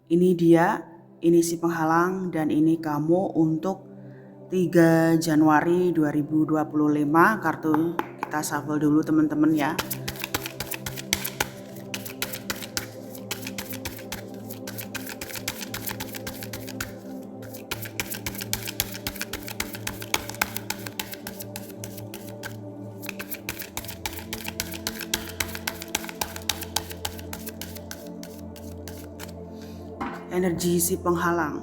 Ini dia, ini si penghalang dan ini kamu untuk 3 Januari 2025. Kartu kita shuffle dulu teman-teman ya. Energi si penghalang.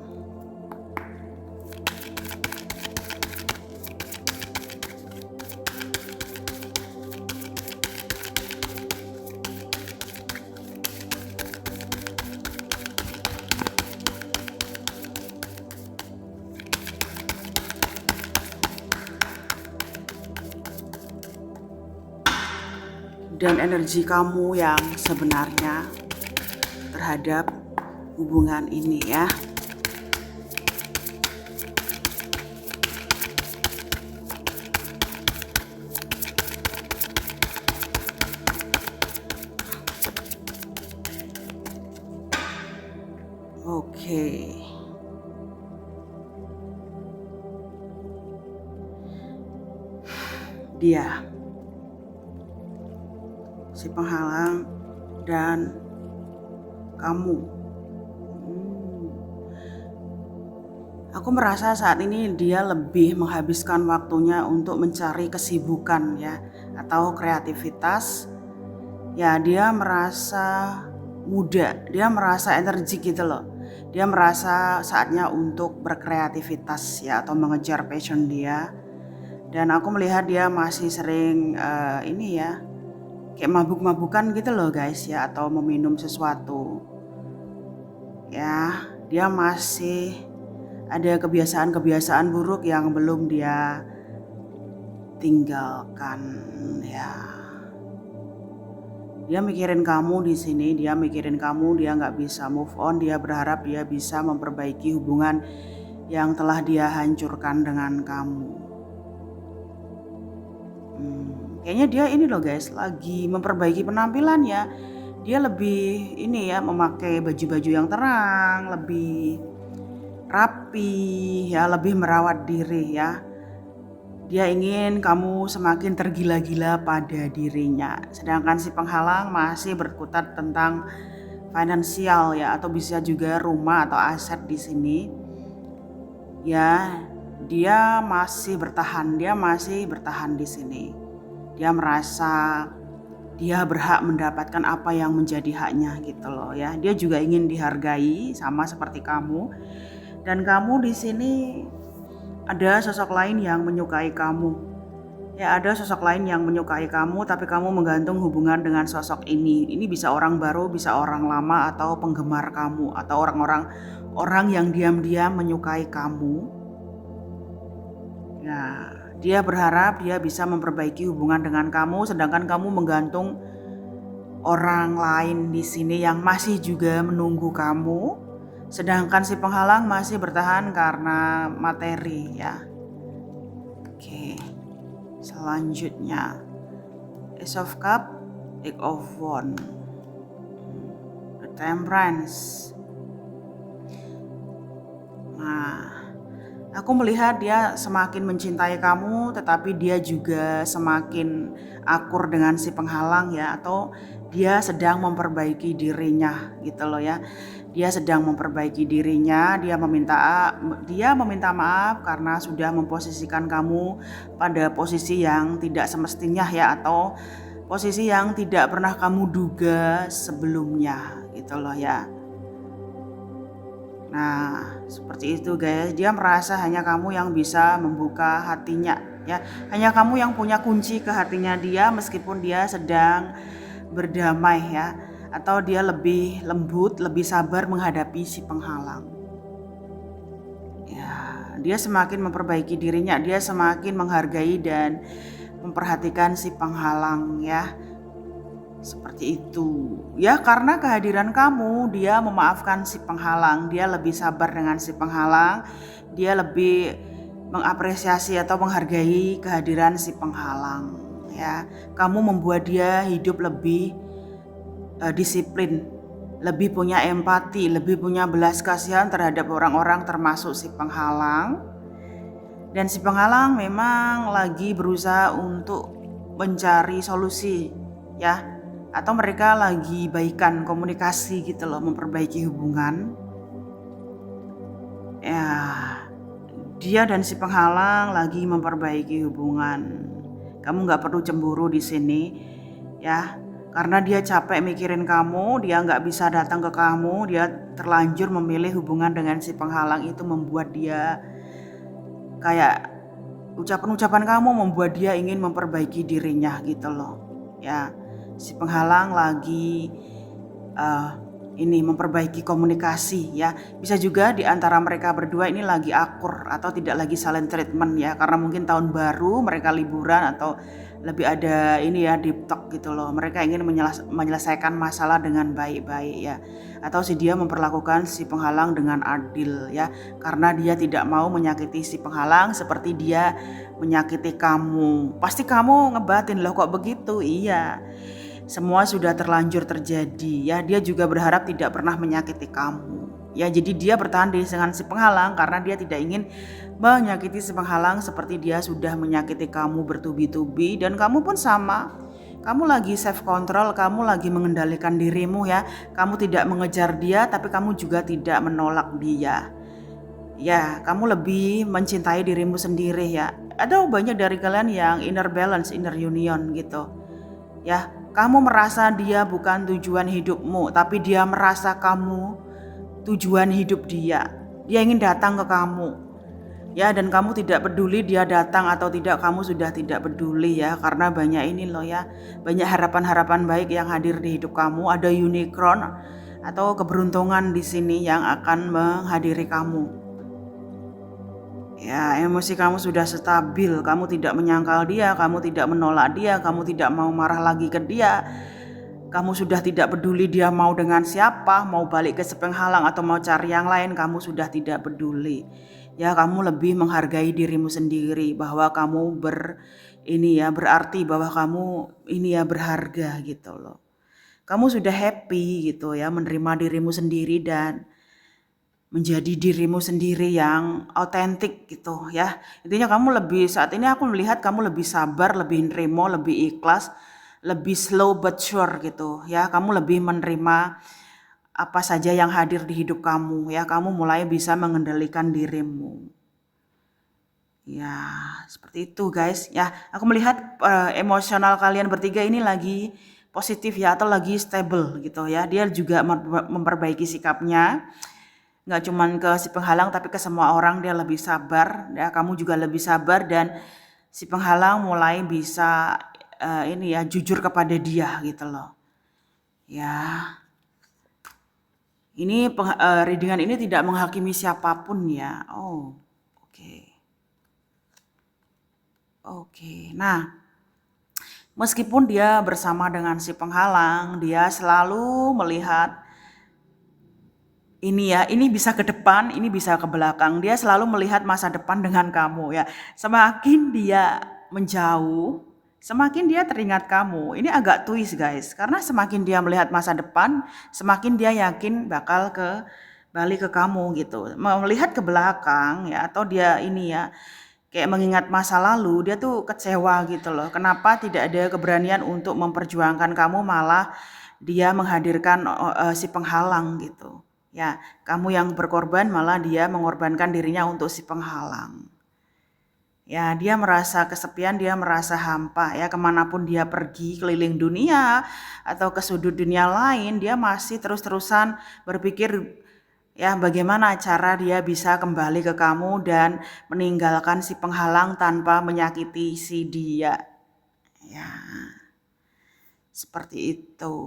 Dan energi kamu yang sebenarnya terhadap hubungan ini ya. Oke. Dia si penghalang dan kamu. Aku merasa saat ini dia lebih menghabiskan waktunya untuk mencari kesibukan ya, atau kreativitas. Ya, dia merasa muda, dia merasa energi gitu loh. Dia merasa saatnya untuk berkreativitas ya, atau mengejar passion dia. Dan aku melihat dia masih sering ini ya, kayak mabuk-mabukan gitu loh guys ya, atau meminum sesuatu. Ya, dia masih ada kebiasaan-kebiasaan buruk yang belum dia tinggalkan ya. Dia mikirin kamu di sini, dia mikirin kamu, dia nggak bisa move on, dia berharap dia bisa memperbaiki hubungan yang telah dia hancurkan dengan kamu. Kayaknya dia ini loh guys, lagi memperbaiki penampilan ya. Dia lebih ini ya, memakai baju-baju yang terang, lebih rapi ya, lebih merawat diri ya. Dia ingin kamu semakin tergila-gila pada dirinya. Sedangkan si penghalang masih berkutat tentang finansial ya, atau bisa juga rumah atau aset di sini. Ya, dia masih bertahan di sini. Dia merasa dia berhak mendapatkan apa yang menjadi haknya gitu loh ya. Dia juga ingin dihargai sama seperti kamu. Dan kamu di sini ada sosok lain yang menyukai kamu. Ya, ada sosok lain yang menyukai kamu, tapi kamu menggantung hubungan dengan sosok ini. Ini bisa orang baru, bisa orang lama, atau penggemar kamu, atau orang yang diam-diam menyukai kamu. Ya, dia berharap dia bisa memperbaiki hubungan dengan kamu, sedangkan kamu menggantung orang lain di sini yang masih juga menunggu kamu. Sedangkan si penghalang masih bertahan karena materi ya. Oke, selanjutnya Ace of Cup, Eight of Wands, The Temperance. Nah, aku melihat dia semakin mencintai kamu, tetapi dia juga semakin akur dengan si penghalang ya, atau dia sedang memperbaiki dirinya gitu loh ya. Dia sedang memperbaiki dirinya, dia meminta maaf karena sudah memposisikan kamu pada posisi yang tidak semestinya ya, atau posisi yang tidak pernah kamu duga sebelumnya gitu loh ya. Nah, seperti itu guys. Dia merasa hanya kamu yang bisa membuka hatinya ya. Hanya kamu yang punya kunci ke hatinya dia, meskipun dia sedang berdamai ya, atau dia lebih lembut, lebih sabar menghadapi si penghalang. Ya, dia semakin memperbaiki dirinya, dia semakin menghargai dan memperhatikan si penghalang ya. Seperti itu ya, karena kehadiran kamu dia memaafkan si penghalang, dia lebih sabar dengan si penghalang, dia lebih mengapresiasi atau menghargai kehadiran si penghalang ya. Kamu membuat dia hidup lebih disiplin lebih punya empati, lebih punya belas kasihan terhadap orang-orang termasuk si penghalang. Dan si penghalang memang lagi berusaha untuk mencari solusi ya, atau mereka lagi baikan komunikasi gitu loh, memperbaiki hubungan. Ya, dia dan si penghalang lagi memperbaiki hubungan. Kamu nggak perlu cemburu di sini ya, karena dia capek mikirin kamu, dia nggak bisa datang ke kamu, dia terlanjur memilih hubungan dengan si penghalang. Itu membuat dia kayak ucapan-ucapan kamu membuat dia ingin memperbaiki dirinya gitu loh ya. Si penghalang lagi ini memperbaiki komunikasi ya. Bisa juga di antara mereka berdua ini lagi akur atau tidak lagi silent treatment ya, karena mungkin tahun baru mereka liburan atau lebih ada ini ya, deep talk gitu loh. Mereka ingin menyelesaikan masalah dengan baik-baik ya, atau si dia memperlakukan si penghalang dengan adil ya, karena dia tidak mau menyakiti si penghalang seperti dia menyakiti kamu. Pasti kamu ngebatin, loh kok begitu? Iya, semua sudah terlanjur terjadi ya. Dia juga berharap tidak pernah menyakiti kamu ya. Jadi dia bertahan dengan si penghalang karena dia tidak ingin menyakiti si penghalang seperti dia sudah menyakiti kamu bertubi-tubi. Dan kamu pun sama, kamu lagi self control, kamu lagi mengendalikan dirimu ya. Kamu tidak mengejar dia, tapi kamu juga tidak menolak dia ya. Kamu lebih mencintai dirimu sendiri ya. Ada banyak dari kalian yang inner balance, inner union gitu ya. Kamu merasa dia bukan tujuan hidupmu, tapi dia merasa kamu tujuan hidup dia. Dia ingin datang ke kamu ya, dan kamu tidak peduli dia datang atau tidak, kamu sudah tidak peduli ya, karena banyak ini loh ya, banyak harapan-harapan baik yang hadir di hidup kamu. Ada unicorn atau keberuntungan di sini yang akan menghadiri kamu. Ya, emosi kamu sudah stabil, kamu tidak menyangkal dia, kamu tidak menolak dia, kamu tidak mau marah lagi ke dia. Kamu sudah tidak peduli dia mau dengan siapa, mau balik ke si penghalang atau mau cari yang lain, kamu sudah tidak peduli. Ya, kamu lebih menghargai dirimu sendiri, bahwa kamu berarti, bahwa kamu ini ya berharga gitu loh. Kamu sudah happy gitu ya, menerima dirimu sendiri dan menjadi dirimu sendiri yang autentik gitu ya. Intinya kamu lebih, saat ini aku melihat kamu lebih sabar, lebih nerimo, lebih ikhlas, lebih slow but sure gitu ya. Kamu lebih menerima apa saja yang hadir di hidup kamu ya. Kamu mulai bisa mengendalikan dirimu. Ya, seperti itu guys ya. Aku melihat emosional kalian bertiga ini lagi positif ya, atau lagi stable gitu ya. Dia juga memperbaiki sikapnya, nggak cuman ke si penghalang tapi ke semua orang. Dia lebih sabar ya, kamu juga lebih sabar, dan si penghalang mulai bisa ini ya, jujur kepada dia gitu loh ya. Ini readingan ini tidak menghakimi siapapun ya. Oh, oke. Nah, meskipun dia bersama dengan si penghalang, dia selalu melihat ini ya, ini bisa ke depan, ini bisa ke belakang. Dia selalu melihat masa depan dengan kamu ya. Semakin dia menjauh, semakin dia teringat kamu. Ini agak twist guys, karena semakin dia melihat masa depan, semakin dia yakin bakal balik ke kamu gitu. Melihat ke belakang ya, atau dia ini ya, kayak mengingat masa lalu, dia tuh kecewa gitu loh. Kenapa tidak ada keberanian untuk memperjuangkan kamu, malah dia menghadirkan si penghalang gitu. Ya, kamu yang berkorban, malah dia mengorbankan dirinya untuk si penghalang. Ya, dia merasa kesepian, dia merasa hampa ya. Kemanapun dia pergi, keliling dunia atau ke sudut dunia lain, dia masih terus-terusan berpikir ya bagaimana cara dia bisa kembali ke kamu dan meninggalkan si penghalang tanpa menyakiti si dia. Ya, seperti itu.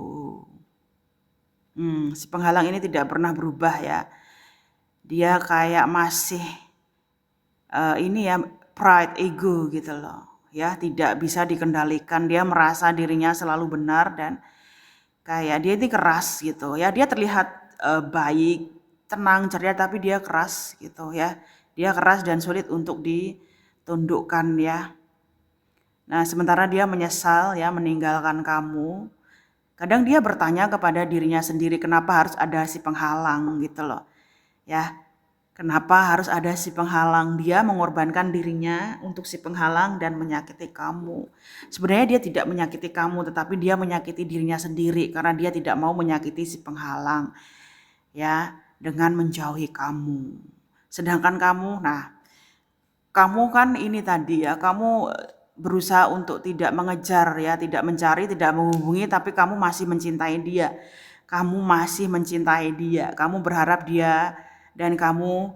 Si penghalang ini tidak pernah berubah ya. Dia kayak masih ini ya, pride, ego gitu loh ya, tidak bisa dikendalikan. Dia merasa dirinya selalu benar dan kayak dia ini keras gitu ya. Dia terlihat baik, tenang, ceria, tapi dia keras gitu ya. Dia keras dan sulit untuk ditundukkan ya. Nah, sementara dia menyesal ya meninggalkan kamu. Kadang dia bertanya kepada dirinya sendiri, kenapa harus ada si penghalang gitu loh. Ya, kenapa harus ada si penghalang? Dia mengorbankan dirinya untuk si penghalang dan menyakiti kamu. Sebenarnya dia tidak menyakiti kamu, tetapi dia menyakiti dirinya sendiri karena dia tidak mau menyakiti si penghalang. Ya, dengan menjauhi kamu. Sedangkan kamu, nah, kamu kan ini tadi ya, kamu berusaha untuk tidak mengejar ya, tidak mencari, tidak menghubungi, tapi kamu masih mencintai dia. Kamu masih mencintai dia. Kamu berharap dia dan kamu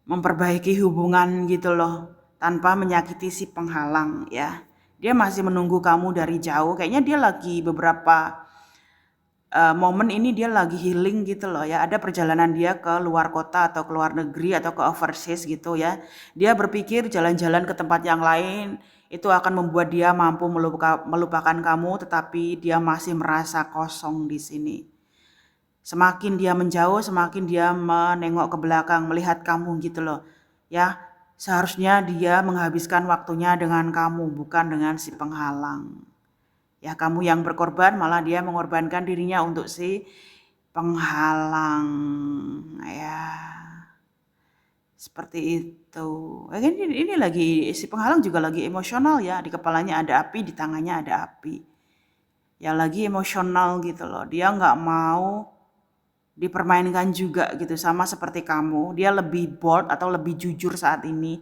memperbaiki hubungan gitu loh, tanpa menyakiti si penghalang ya. Dia masih menunggu kamu dari jauh. Kayaknya dia lagi beberapa momen ini dia lagi healing gitu loh ya. Ada perjalanan dia ke luar kota atau ke luar negeri atau ke overseas gitu ya. Dia berpikir jalan-jalan ke tempat yang lain itu akan membuat dia mampu melupakan kamu, tetapi dia masih merasa kosong di sini. Semakin dia menjauh, semakin dia menengok ke belakang, melihat kamu gitu loh. Ya, seharusnya dia menghabiskan waktunya dengan kamu, bukan dengan si penghalang. Ya, kamu yang berkorban, malah dia mengorbankan dirinya untuk si penghalang. Ya, seperti itu. Ini lagi si penghalang juga lagi emosional ya. Di kepalanya ada api, di tangannya ada api. Ya lagi emosional gitu loh. Dia nggak mau dipermainkan juga gitu, sama seperti kamu. Dia lebih bold atau lebih jujur saat ini,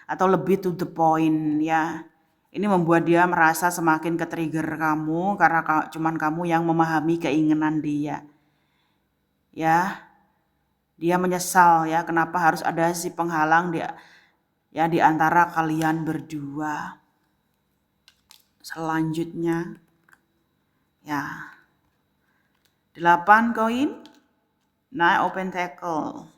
atau lebih to the point ya. Ini membuat dia merasa semakin ke-trigger kamu karena cuman kamu yang memahami keinginan dia. Ya, dia menyesal ya kenapa harus ada si penghalang dia ya di antara kalian berdua. Selanjutnya ya 8 koin. Nah, open tackle.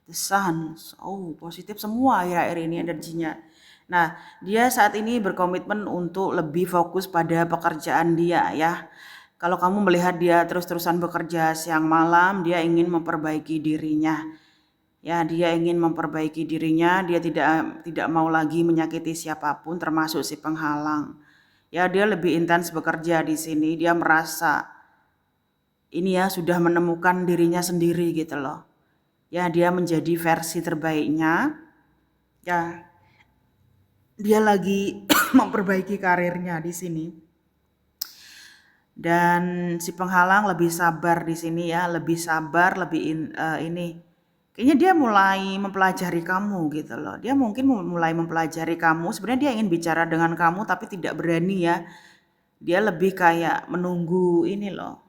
The Sun. Oh, positif semua akhir-akhir ini energinya. Nah, dia saat ini berkomitmen untuk lebih fokus pada pekerjaan dia ya. Kalau kamu melihat dia terus-terusan bekerja siang malam, dia ingin memperbaiki dirinya. Ya, dia ingin memperbaiki dirinya, dia tidak mau lagi menyakiti siapapun termasuk si penghalang. Ya, dia lebih intens bekerja di sini, dia merasa ini ya sudah menemukan dirinya sendiri gitu loh. Ya, dia menjadi versi terbaiknya. Ya, dia lagi memperbaiki karirnya di sini. Dan si penghalang lebih sabar di sini ya, lebih sabar, lebih ini. Kayaknya dia mulai mempelajari kamu gitu loh. Dia mungkin mulai mempelajari kamu. Sebenarnya dia ingin bicara dengan kamu tapi tidak berani ya. Dia lebih kayak menunggu ini loh.